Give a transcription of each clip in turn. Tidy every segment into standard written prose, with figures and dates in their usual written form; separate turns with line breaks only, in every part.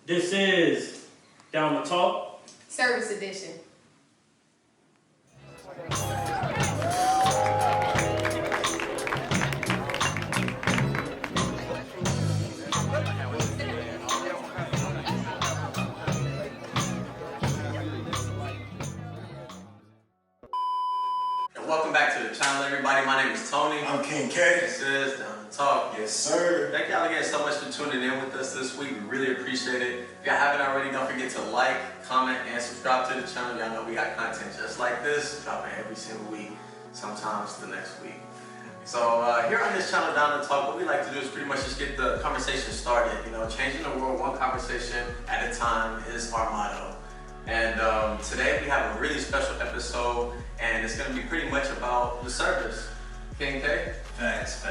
This is Down2Talk.
Service Edition.
Welcome back to the channel, everybody. My name is Tony.
I'm King K.
This is Down2Talk.
Yes, sir.
Thank y'all again so much for tuning in with us this week. We really appreciate it. If y'all haven't already, don't forget to like, comment, and subscribe to the channel. Y'all know we got content just like this, dropping every single week, sometimes the next week. So here on this channel, Down2Talk, what we like to do is pretty much just get the conversation started. You know, changing the world one conversation at a time is our motto. And today we have a really special episode, and it's going to be pretty much about the service. King K?
Facts.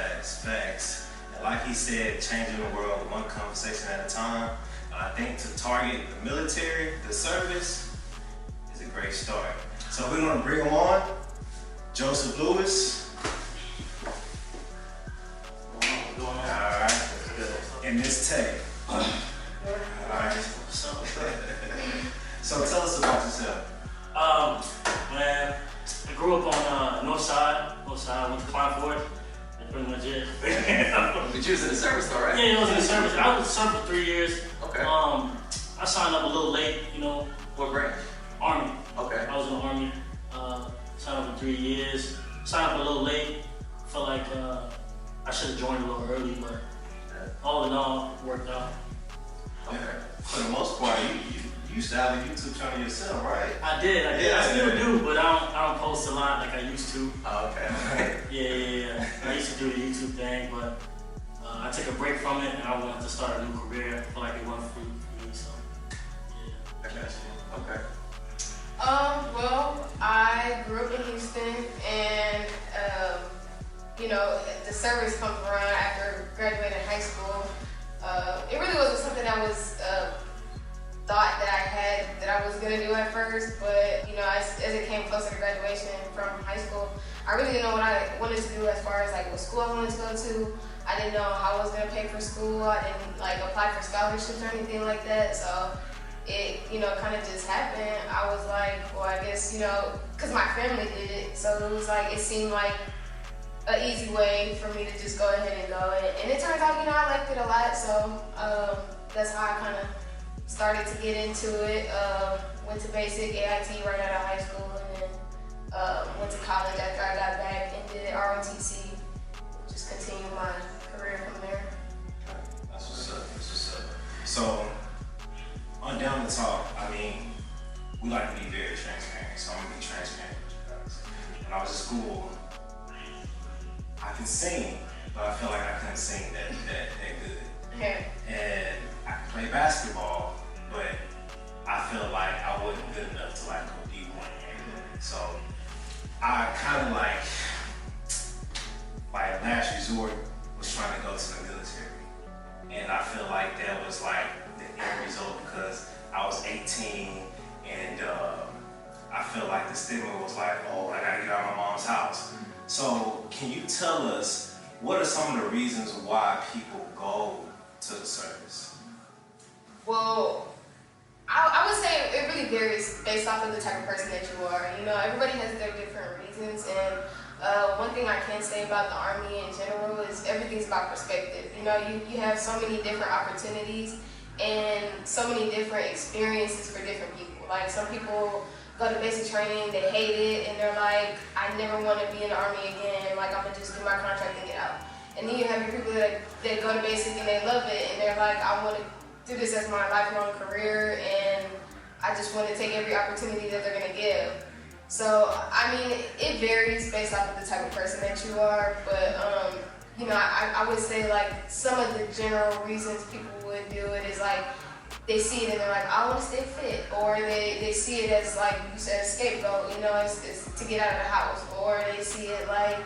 And like he said, changing the world one conversation at a time. I think to target the military, the service, is a great start. So we're going to bring him on. Joseph Lewis. Alright. And Miss Tay. Alright. So tell us about yourself.
Man, I grew up on North Side, went to Kleinford. That's pretty much it.
But you was in the service though, right?
Yeah, I was in the service. I was serving for 3 years.
Okay.
I signed up a little late, you know.
What branch?
Army.
Okay.
I was in the Army. Signed up for 3 years. Signed up a little late. Felt like I should have joined a little early, but all in all, worked out.
Okay.
For the most part, you used to have a YouTube channel yourself, right?
I did. I still do, but I don't post a lot like I used to.
Oh, okay.
Yeah. I used to do the YouTube thing, but I took a break from it and I wanted to start a new career. I feel like it went for me, so yeah.
I got you. Okay.
Well, I grew up in Houston, and you know, the service comes around after graduating high school. It really wasn't something that was thought that I had that I was gonna do at first, but you know, as it came closer to graduation from high school, I really didn't know what I wanted to do as far as like what school I wanted to go to. I didn't know how I was gonna pay for school. I didn't like apply for scholarships or anything like that. So it, you know, kind of just happened. I was like, well, I guess, you know, cause my family did it, so it was like it seemed like an easy way for me to just go ahead and go. And it turns out, you know, I liked it a lot. So that's how I kind of started to get into it. Went to basic AIT right out of high school, and then went to college after I got back and did ROTC. Just continued my career from there.
That's what's up. So, on Down2Talk, I mean, we like to be very transparent, so I'm gonna be transparent with you guys. When I was in school, I can sing, but I feel like I couldn't sing that good.
Yeah.
And I could play basketball, but I feel like I wasn't good enough to like go D1. So I kind of like last resort was trying to go to the military. And I feel like that was like the end result because I was 18 and I feel like the stigma was like, oh, I gotta get out of my mom's house. So can you tell us what are some of the reasons why people go to the service?
Well, I would say it really varies based off of the type of person that you are. You know, everybody has their different reasons, and one thing I can say about the Army in general is everything's about perspective. You know, you have so many different opportunities and so many different experiences for different people. Like some people go to basic training, they hate it, and they're like, I never want to be in the Army again, like I'm gonna just do my contract and get out. And then you have your people that go to basic and they love it, and they're like, I want to do this as my lifelong career, and I just want to take every opportunity that they're gonna give. So, I mean, it varies based off of the type of person that you are, but you know, I would say like some of the general reasons people would do it is like, they see it and they're like, I want to stay fit, or they see it as like you said, scapegoat, you know, it's to get out of the house, or they see it like,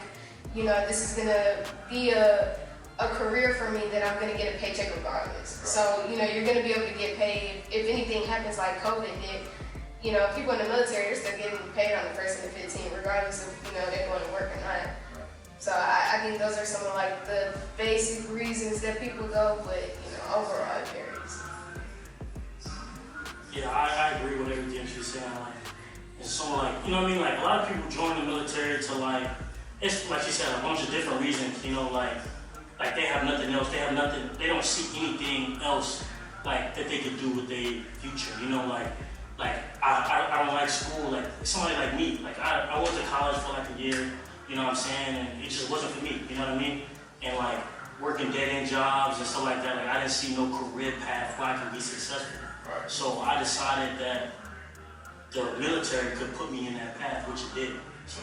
you know, this is gonna be a career for me that I'm gonna get a paycheck regardless. So, you know, you're gonna be able to get paid if anything happens like COVID did. You know, people in the military, they're still getting paid on the 1st and the 15th, regardless of, you know, they're going to work or not. So I think those are some of like the basic reasons that people go, but you know, overall it varies.
Yeah, I agree with everything she's saying. Like, it's so like, you know what I mean? Like, a lot of people join the military to like, it's like she said, a bunch of different reasons. You know, like they have nothing else. They have nothing. They don't see anything else like that they could do with their future. You know, like I don't like school. Like somebody like me. Like I went to college for like a year. You know what I'm saying? And it just wasn't for me. You know what I mean? And like working dead end jobs and stuff like that. Like I didn't see no career path where I can be successful.
Right.
So I decided that the military could put me in that path, which it did. So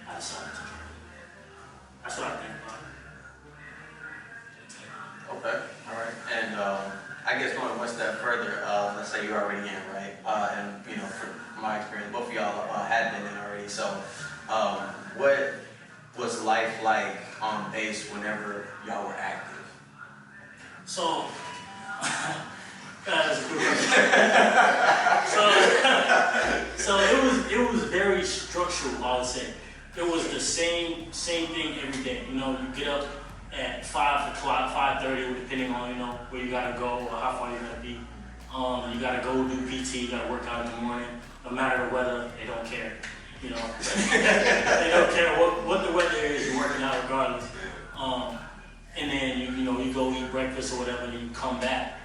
I decided to join. That's what I think about it.
Okay, all right. And I guess going one step further, let's say you're already in, right? And you know, from my experience, both of y'all had been in already. So, what was life like on base whenever y'all were active?
So, that's a good question. so it was very structural, I would say. It was the same thing every day. You know, you get up at 5 o'clock, 5:30, depending on, you know, where you gotta go or how far you're gonna be. You gotta go do PT, you gotta work out in the morning. No matter the weather, they don't care. You know, they don't care what the weather is, you're working out regardless. And then you go eat breakfast or whatever, and you come back,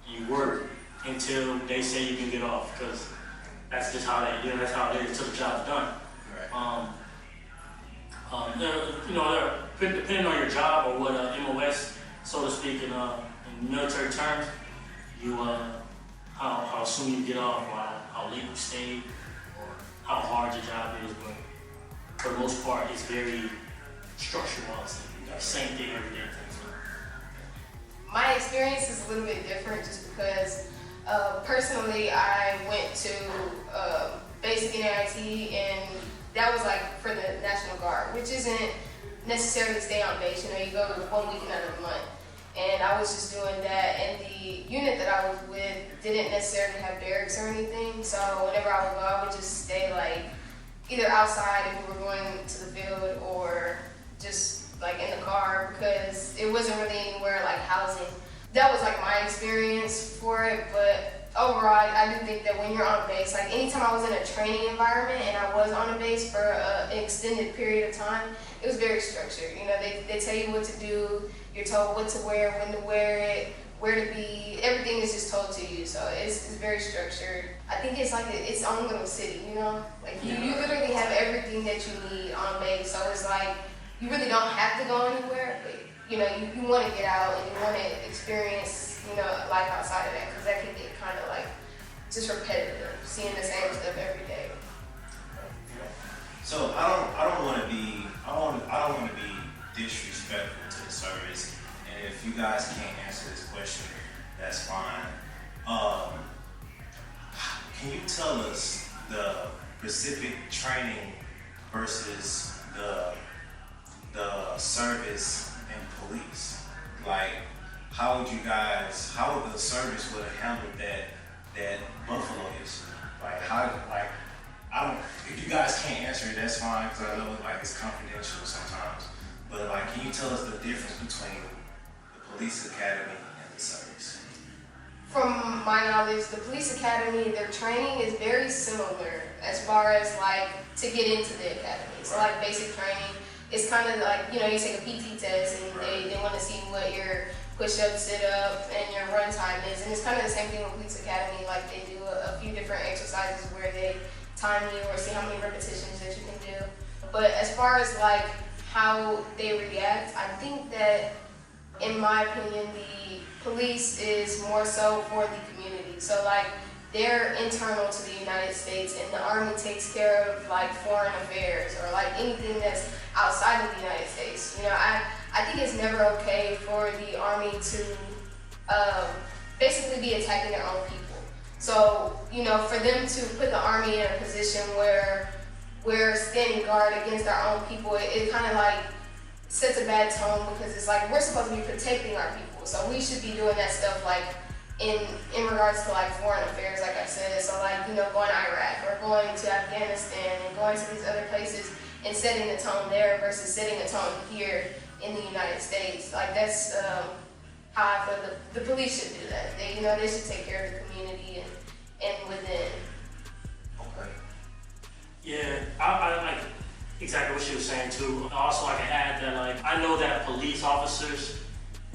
you work until they say you can get off, because that's just how they do. That's how it is until the job's done.
Right.
Depending on your job or what MOS, so to speak, in military terms, you how soon you get off, or how late you stay, or how hard your job is. But for the most part, it's very structured. Same thing every day.
My experience is a little bit different just because personally I went to basic NAIT, and that was like for the National Guard, which isn't necessarily stay on base. You know, you go 1 week out of the month. And I was just doing that, and the unit that I was with didn't necessarily have barracks or anything, so whenever I would go, I would just stay like either outside if we were going to the field, or just like in the car, because it wasn't really anywhere like housing. That was like my experience for it, but overall, I do think that when you're on base, like anytime I was in a training environment and I was on a base for an extended period of time, it was very structured. You know, they tell you what to do, you're told what to wear, when to wear it, where to be, everything is just told to you, so it's very structured. I think it's like its own little city, you know? Like you literally have everything that you need on base, so it's like, you really don't have to go anywhere, but you know, you want to get out and you want to experience, you know, life outside of that, because that can get kind of like just repetitive, seeing the same stuff every day.
So I don't want to be disrespectful to the service, and if you guys can't answer this question, that's fine. Can you tell us the specific training versus the service and police? Like, how would the service would have handled that Buffalo issue? Like, if you guys can't answer it, that's fine, because I know it's confidential sometimes. But can you tell us the difference between the police academy and the service?
From my knowledge, the police academy, their training is very similar as far as to get into the academy. So basic training, it's kind of you take a PT test, and they want to see what your push-up, sit-up, and your run time is. And it's kind of the same thing with police academy. They do a few different exercises where they time you or see how many repetitions that you can do. But as far as how they react, I think that, in my opinion, the police is more so for the community. So they're internal to the United States, and the Army takes care of foreign affairs or anything that's outside of the United States. I think it's never okay for the Army to basically be attacking their own people. So, for them to put the Army in a position where we're standing guard against our own people, it kind of sets a bad tone, because it's we're supposed to be protecting our people. So we should be doing that stuff in regards to foreign affairs, like I said. So going to Iraq or going to Afghanistan and going to these other places and setting the tone there versus setting the tone here in the United States. That's how I feel the police should do that. They should take care of the community and within.
Okay.
Yeah, I like exactly what she was saying too. Also, I can add that like I know that police officers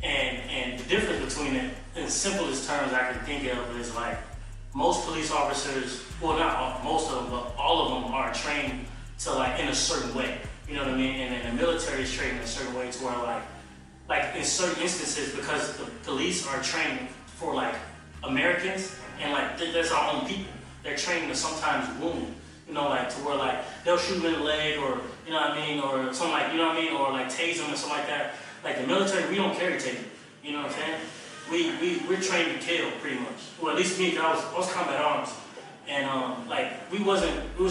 and the difference between it, in simplest terms I can think of, is like most police officers, well not all, most of them, but all of them are trained to like in a certain way. You know what I mean? And then the military is trained in a certain way to where like in certain instances, because the police are trained for like Americans and like there's our own people. They're trained to sometimes wound. You know, like to where like they'll shoot them in the leg, or you know what I mean, or something like, you know what I mean, or like tase them or something like that. Like the military, we don't carry tasers. You know what I'm saying? We're trained to kill pretty much. Well, at least me, 'cause I was combat arms, and like we was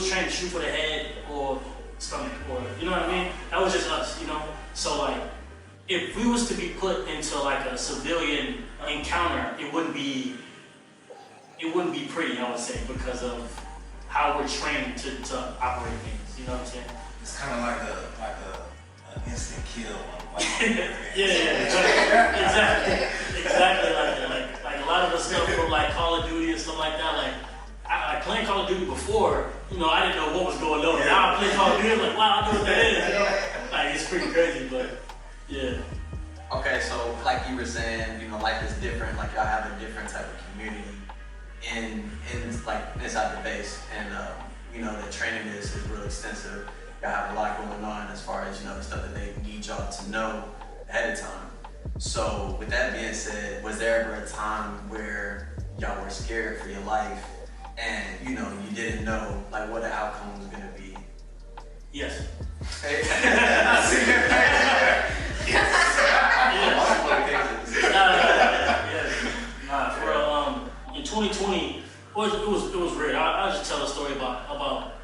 trained to shoot for the head or stomach, or you know what I mean. That was just us, you know. So like, if we was to be put into like a civilian encounter, it wouldn't be pretty, I would say, because of how we're trained to operate things. You know what I'm saying?
It's kind of like an instant kill.
Yeah, exactly like that. Like a lot of the stuff from like Call of Duty and stuff like that. Like I playing Call of Duty before, you know, I didn't know what was going on.
Yeah.
Now I play Call of Duty, I'm like, wow, I know what that is. You know, like it's pretty crazy, but yeah.
Okay, so like you were saying, you know, life is different. Like y'all have a different type of community in like inside the base, and you know the training is real extensive. Y'all have a lot going on as far as, you know, the stuff that they need y'all to know ahead of time. So with that being said, was there ever a time where y'all were scared for your life and, you know, you didn't know like what the outcome was gonna be?
Yes.
Hey. I see your face.
In 2020, it was weird. I'll just tell a story about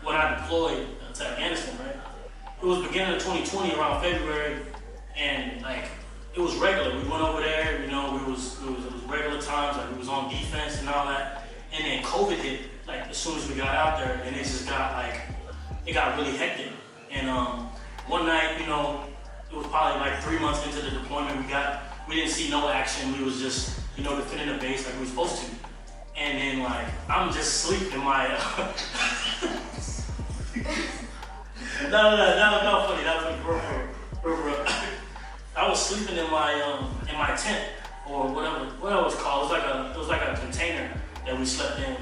when I deployed to Afghanistan, right? It was beginning of 2020, around February, and like it was regular. We went over there, you know, it was regular times, like we was on defense and all that. And then COVID hit, like as soon as we got out there, and it just got really hectic. And one night, you know, it was probably like 3 months into the deployment, we didn't see no action. We was just, you know, defending the base like we were supposed to. And then like I'm just asleep in my no funny, that was real. I was sleeping in my tent, or whatever it was called. It was like a container that we slept in.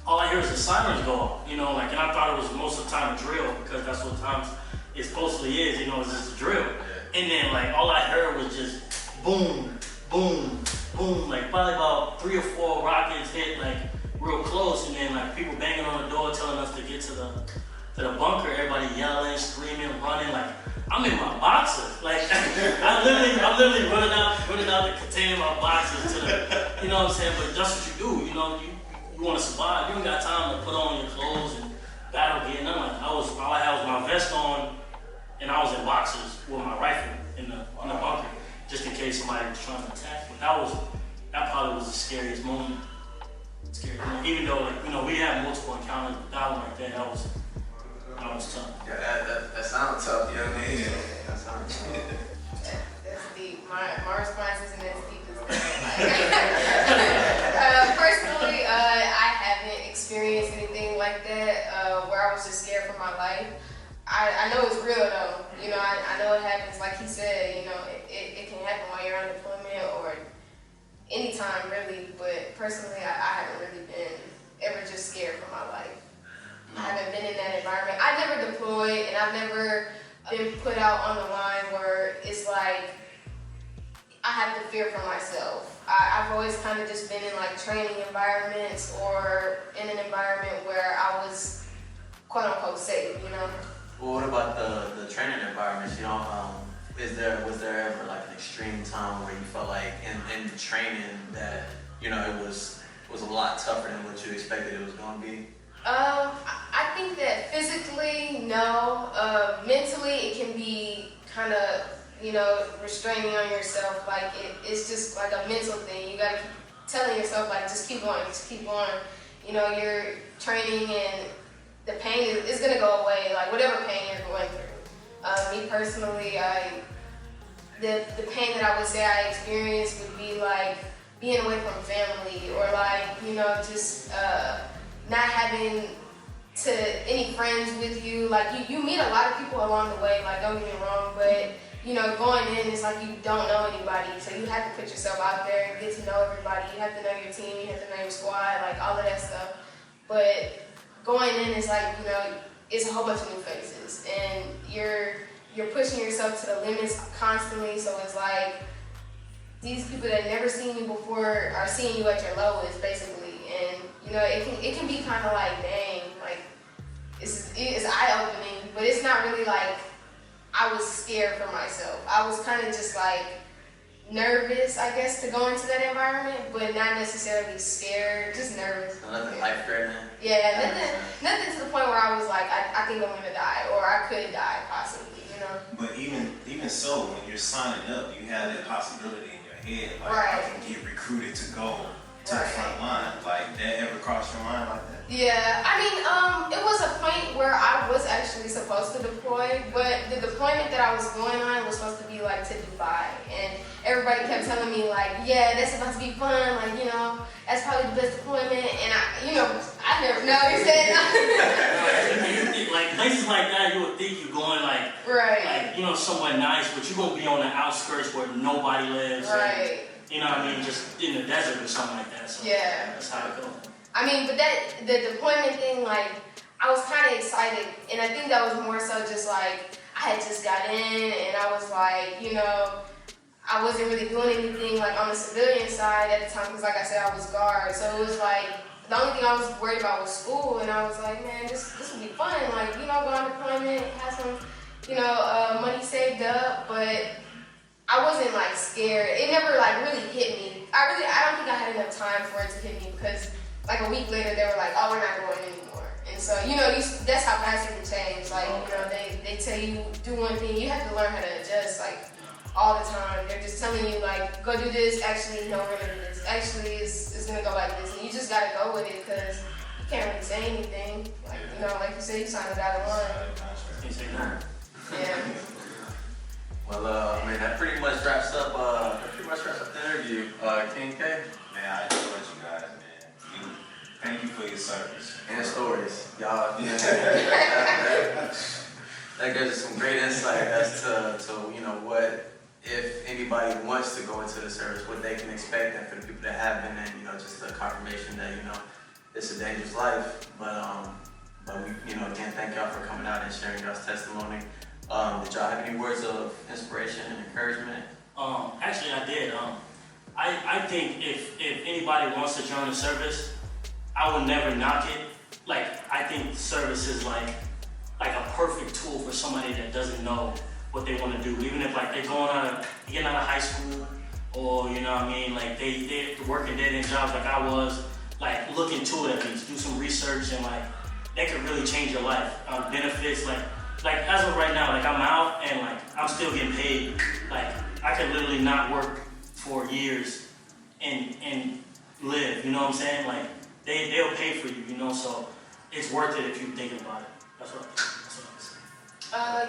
All I hear is the sirens go off, you know, like, and I thought it was most of the time a drill, because that's what times it supposedly is, you know, it's just a drill. And then like all I heard was just boom, boom, boom, like probably about 3 or 4 rockets hit like real close, and then like people banging on the door telling us to get to the bunker, everybody yelling, screaming, running. Like I'm in my boxers, like I'm literally running out the container in my boxers to the, you know what I'm saying? But that's what you do, you know, you want to survive. You don't got time to put on your clothes and battle gear. Nothing like that. All I had was my vest on, and I was in boxers with my rifle in the bunker, just in case somebody was trying to attack. But that probably was the scariest moment. Even though, like, you know, we had multiple encounters, but that one right there, that was tough.
Yeah, that sounds tough, you know what I mean? That sounds tough.
That's deep. My response isn't as deep as that. Personally, I haven't experienced anything like that where I was just scared for my life. I know it's real though. You know, I know it happens. Like he said, you know, it can happen while you're on deployment or anytime really. But personally, I haven't really been ever just scared for my life. I haven't been in that environment. I never deployed, and I've never been put out on the line where it's like I have to fear for myself. I've always kind of just been in like training environments or in an environment where I was quote unquote safe, you know.
Well, what about the training environments? You know, was there ever like an extreme time where you felt like in training that, you know, it was a lot tougher than what you expected it was going to be?
I think that physically, no. Mentally, it can be kind of, you know, restraining on yourself. Like it's just like a mental thing. You gotta keep telling yourself like, just keep going, just keep going. You know, you're training and the pain is gonna go away. Like whatever pain you're going through. Me personally, the pain that I would say I experienced would be like being away from family, or like, you know, just not having to any friends with you. Like you meet a lot of people along the way, like don't get me wrong, but you know, going in, it's like you don't know anybody, so you have to put yourself out there and get to know everybody. You have to know your team, you have to know your squad, like all of that stuff. But going in is like, you know, it's a whole bunch of new faces, and you're pushing yourself to the limits constantly. So it's like these people that never seen you before are seeing you at your lowest, basically. And you know, it can be kind of like, dang, like it's eye opening, but it's not really like I was scared for myself. I was kind of just like nervous, I guess, to go into that environment, but not necessarily scared, just nervous.
Nothing life-threatening?
Yeah, nothing to the point where I was like, I think I'm gonna die, or I could die, possibly, you know?
But even so, when you're signing up, you have that possibility in your head, like,
right.
I can get recruited to go to
right.
the front line. Like, that ever crossed your mind like that?
Yeah, I mean, it was a point where I was actually supposed to deploy, but the deployment that I was going on was supposed to be like to Dubai, and everybody kept telling me like, yeah, that's supposed to be fun, like, you know, that's probably the best deployment, and I never know, you said
like places like that, you would think you're going like,
right,
like, you know, somewhere nice, but you're gonna be on the outskirts where nobody lives,
right,
and, you know what I mean, just in the desert or something like that. So
yeah,
that's how it goes.
I mean, but the deployment thing, like, I was kind of excited, and I think that was more so just like, I had just got in, and I was like, you know, I wasn't really doing anything like on the civilian side at the time, because like I said, I was guard, so it was like, the only thing I was worried about was school, and I was like, man, this would be fun, like, you know, go on deployment, have some, you know, money saved up, but I wasn't like scared. It never like really hit me. I don't think I had enough time for it to hit me, because like a week later, they were like, oh, we're not going anymore. And so, you know, that's how fast it can change. Like, you know, they tell you, do one thing, you have to learn how to adjust, like, all the time. They're just telling you, like, go do this, actually, no, we're gonna do this. Actually, it's gonna go like this. And you just gotta go with it, because you can't really say anything. Like, you know, like you said, you signed a dotted line. Yeah.
Well, man, that pretty much wraps up the interview. King K.
Man, I enjoyed you guys, man. Thank you for your service.
And stories. Y'all, that gives us some great insight as to you know, what, if anybody wants to go into the service, what they can expect, and for the people that have been in, you know, just a confirmation that, you know, it's a dangerous life. But we, you know, again, thank y'all for coming out and sharing y'all's testimony. Did y'all have any words of inspiration and encouragement?
Actually, I did. I think if anybody wants to join the service, I would never knock it. Like, I think service is like a perfect tool for somebody that doesn't know what they want to do. Even if like they're getting out of high school, or you know what I mean, like they're working dead-end jobs like I was. Like, look into it at least, do some research, and like that could really change your life. Benefits like as of right now, like I'm out and like I'm still getting paid. Like I could literally not work for years and live. You know what I'm saying? Like they'll pay for you. You know, so it's worth it if you think about it. That's what I was saying.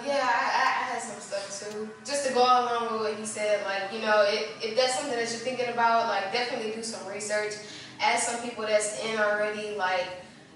Yeah, I had some stuff too. Just to go along with what he said, like, you know, if that's something that you're thinking about, like, definitely do some research. Ask some people that's in already, like,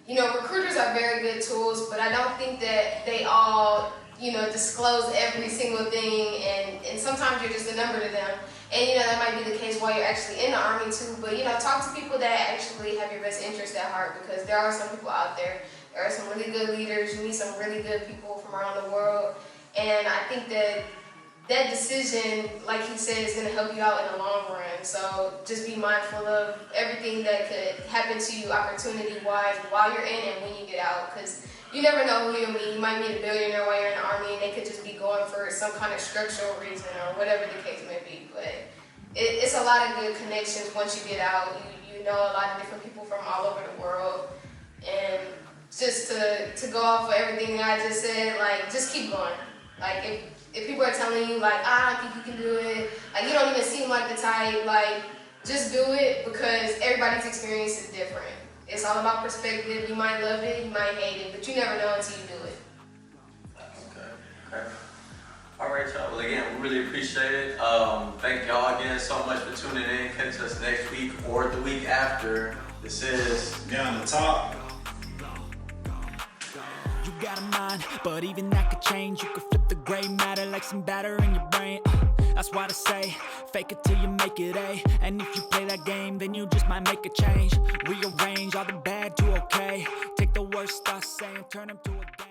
you know, recruiters are very good tools, but I don't think that they all, you know, disclose every single thing, and sometimes you're just a number to them. And, you know, that might be the case while you're actually in the Army too, but, you know, talk to people that actually have your best interest at heart, because there are some people out there. There are some really good leaders. You meet some really good people from around the world. And I think that decision, like he said, is going to help you out in the long run. So just be mindful of everything that could happen to you opportunity-wise while you're in and when you get out. Because you never know who you'll meet. You might meet a billionaire while you're in the Army, and they could just be going for some kind of structural reason or whatever the case may be. But it's a lot of good connections once you get out. You know a lot of different people from all over the world. And just to go off of everything I just said, like, just keep going. Like, if people are telling you, like, I don't think you can do it, like, you don't even seem like the type, like, just do it, because everybody's experience is different. It's all about perspective. You might love it, you might hate it, but you never know until you do it.
Okay. All right, y'all. Well, again, we really appreciate it. Thank y'all again so much for tuning in. Catch us next week or the week after. This is
Down to Talk.
You got a mind, but even that could change. You could flip the gray matter like some batter in your brain. That's why I say, fake it till you make it A. And if you play that game, then you just might make a change. Rearrange all the bad to okay. Take the worst I say and turn them to a